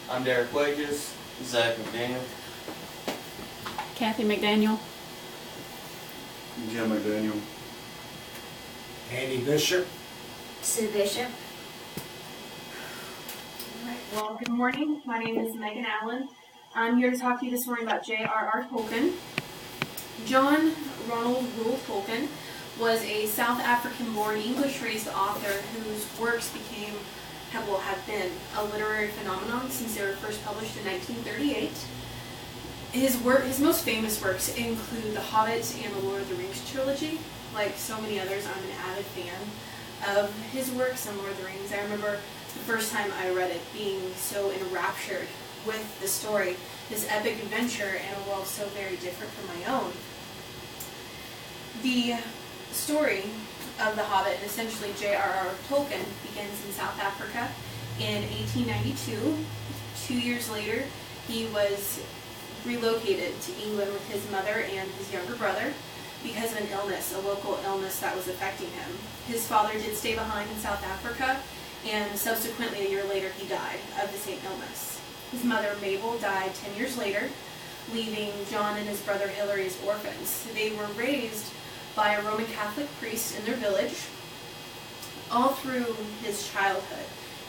I'm Derek Wages. Zach McDaniel. Kathy McDaniel. Jim McDaniel. Andy Bishop. Sue Bishop. Alright, well, good morning. My name is Megan Allen. I'm here to talk to you this morning about J.R.R. Tolkien. John Ronald Reuel Tolkien was a South African-born, English-raised author whose works have been a literary phenomenon since they were first published in 1938. His most famous works include The Hobbit and the Lord of the Rings trilogy. Like so many others, I'm an avid fan of his works and Lord of the Rings. I remember the first time I read it being so enraptured with the story, this epic adventure in a world so very different from my own. The story of The Hobbit, and essentially J.R.R. Tolkien, begins in South Africa in 1892. 2 years later, he was relocated to England with his mother and his younger brother because of an illness, a local illness that was affecting him. His father did stay behind in South Africa, and subsequently a year later he died of the same illness. His mother Mabel died 10 years later, leaving John and his brother Hilary as orphans. They were raised by a Roman Catholic priest in their village. All through his childhood,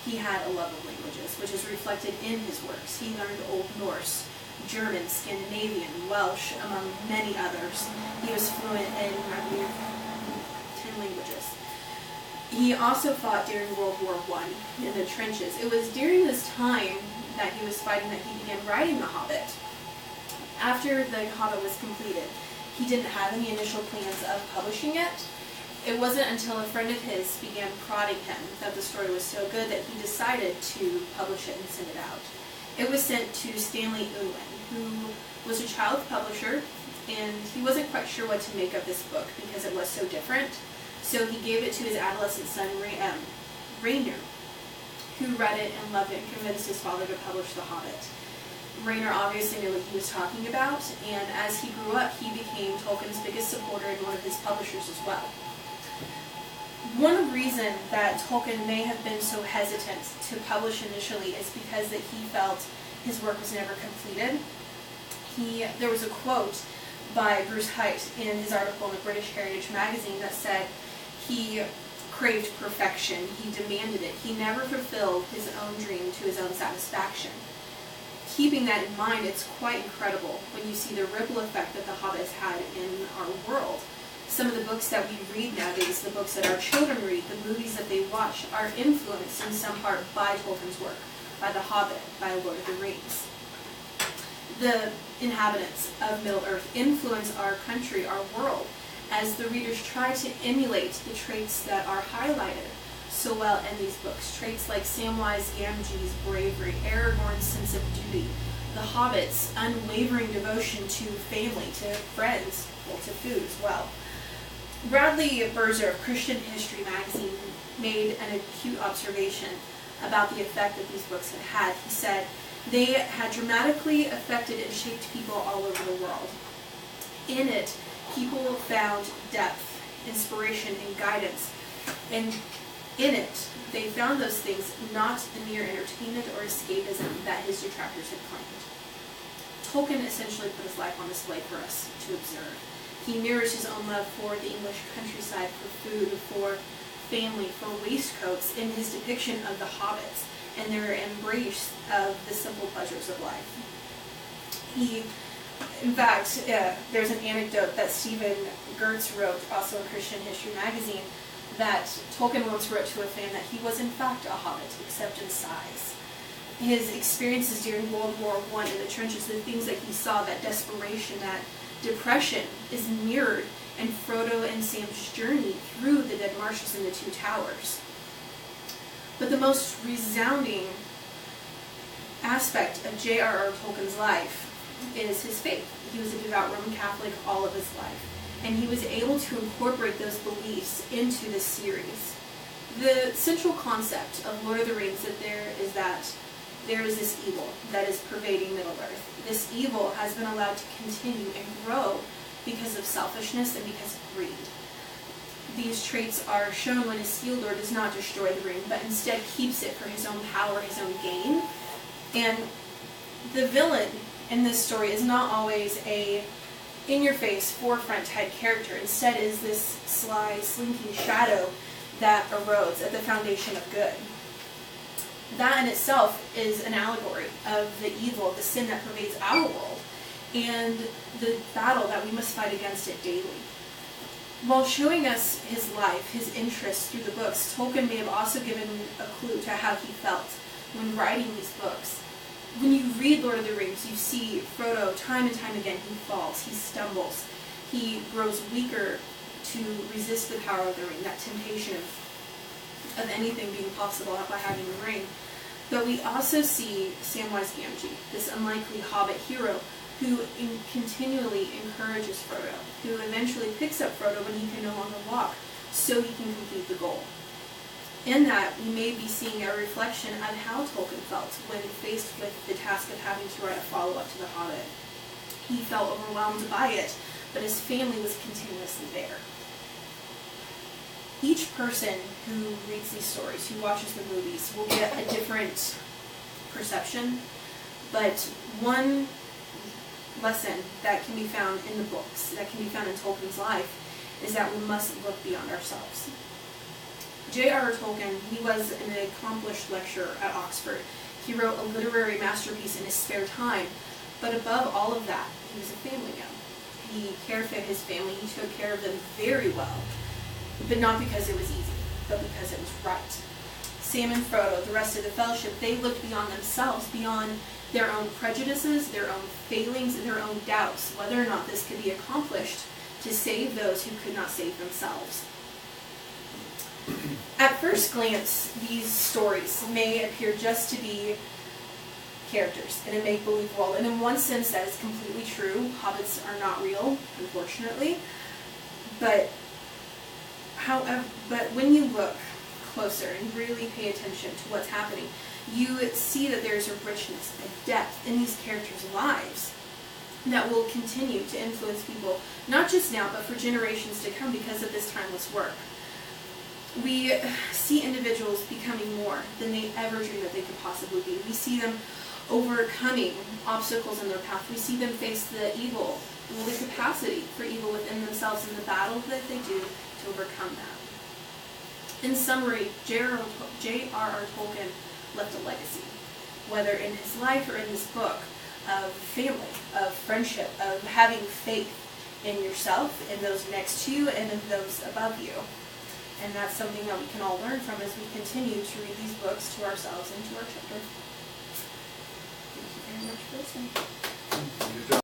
he had a love of languages, which is reflected in his works. He learned Old Norse, German, Scandinavian, Welsh, among many others. He was fluent in, I believe, 10 languages. He also fought during World War I in the trenches. It was during this time that he was fighting that he began writing The Hobbit. After The Hobbit was completed, he didn't have any initial plans of publishing it. It wasn't until a friend of his began prodding him that the story was so good that he decided to publish it and send it out. It was sent to Stanley Unwin, who was a child publisher, and he wasn't quite sure what to make of this book because it was so different. So he gave it to his adolescent son, Rainer, who read it and loved it and convinced his father to publish The Hobbit. Rainer obviously knew what he was talking about, and as he grew up, he became Tolkien's biggest supporter and one of his publishers as well. One reason that Tolkien may have been so hesitant to publish initially is because that he felt his work was never completed. There was a quote by Bruce Height in his article in the British Heritage magazine that said he craved perfection, he demanded it, he never fulfilled his own dream to his own satisfaction. Keeping that in mind, it's quite incredible when you see the ripple effect that The Hobbit has had in our world. Some of the books that we read nowadays, the books that our children read, the movies that they watch, are influenced in some part by Tolkien's work, by The Hobbit, by Lord of the Rings. The inhabitants of Middle-earth influence our country, our world, as the readers try to emulate the traits that are highlighted so well in these books. Traits like Samwise Gamgee's bravery, Aragorn's sense of duty, The Hobbit's unwavering devotion to family, to friends, well, to food as well. Bradley Birzer of Christian History magazine made an acute observation about the effect that these books had had. He said, they had dramatically affected and shaped people all over the world. In it, people found depth, inspiration, and guidance. And in it, they found those things, not the mere entertainment or escapism that his detractors had claimed. Tolkien essentially put his life on display for us to observe. He mirrors his own love for the English countryside, for food, for family, for waistcoats in his depiction of the hobbits and their embrace of the simple pleasures of life. In fact, there's an anecdote that Stephen Gertz wrote, also in Christian History magazine, that Tolkien once wrote to a fan that he was in fact a hobbit, except in size. His experiences during World War I in the trenches, the things that he saw, that desperation, that depression, is mirrored in Frodo and Sam's journey through the Dead Marshes and the Two Towers. But the most resounding aspect of J.R.R. Tolkien's life is his faith. He was a devout Roman Catholic all of his life, and he was able to incorporate those beliefs into the series. The central concept of Lord of the Rings that there is this evil that is pervading Middle-earth. This evil has been allowed to continue and grow because of selfishness and because of greed. These traits are shown when Isildur does not destroy the ring, but instead keeps it for his own power, his own gain. And the villain in this story is not always a in-your-face, forefront type character. Instead is this sly, slinking shadow that erodes at the foundation of good. That in itself is an allegory of the evil, the sin that pervades our world, and the battle that we must fight against it daily. While showing us his life, his interests through the books, Tolkien may have also given a clue to how he felt when writing these books. When you read Lord of the Rings, you see Frodo time and time again, he falls, he stumbles, he grows weaker to resist the power of the ring, that temptation of anything being possible by having the ring. But we also see Samwise Gamgee, this unlikely hobbit hero, who continually encourages Frodo, who eventually picks up Frodo when he can no longer walk, so he can complete the goal. In that, we may be seeing a reflection of how Tolkien felt when faced with the task of having to write a follow-up to The Hobbit. He felt overwhelmed by it, but his family was continuously there. Each person who reads these stories, who watches the movies, will get a different perception, but one lesson that can be found in the books, that can be found in Tolkien's life, is that we must look beyond ourselves. J.R.R. Tolkien, he was an accomplished lecturer at Oxford. He wrote a literary masterpiece in his spare time, but above all of that, he was a family man. He cared for his family, he took care of them very well, but not because it was easy, but because it was right. Sam and Frodo, the rest of the Fellowship, they looked beyond themselves, beyond their own prejudices, their own failings, and their own doubts, whether or not this could be accomplished to save those who could not save themselves. At first glance, these stories may appear just to be characters in a make-believe world, and in one sense that is completely true. Hobbits are not real, unfortunately, but when you look closer and really pay attention to what's happening, you see that there's a richness, a depth in these characters' lives that will continue to influence people, not just now, but for generations to come because of this timeless work. We see individuals becoming more than they ever dreamed that they could possibly be. We see them overcoming obstacles in their path. We see them face the evil, the capacity for evil within themselves, and the battle that they do to overcome that. In summary, J.R.R. Tolkien left a legacy, whether in his life or in this book, of family, of friendship, of having faith in yourself, in those next to you, and in those above you. And that's something that we can all learn from as we continue to read these books to ourselves and to our children. Thank you very much for listening.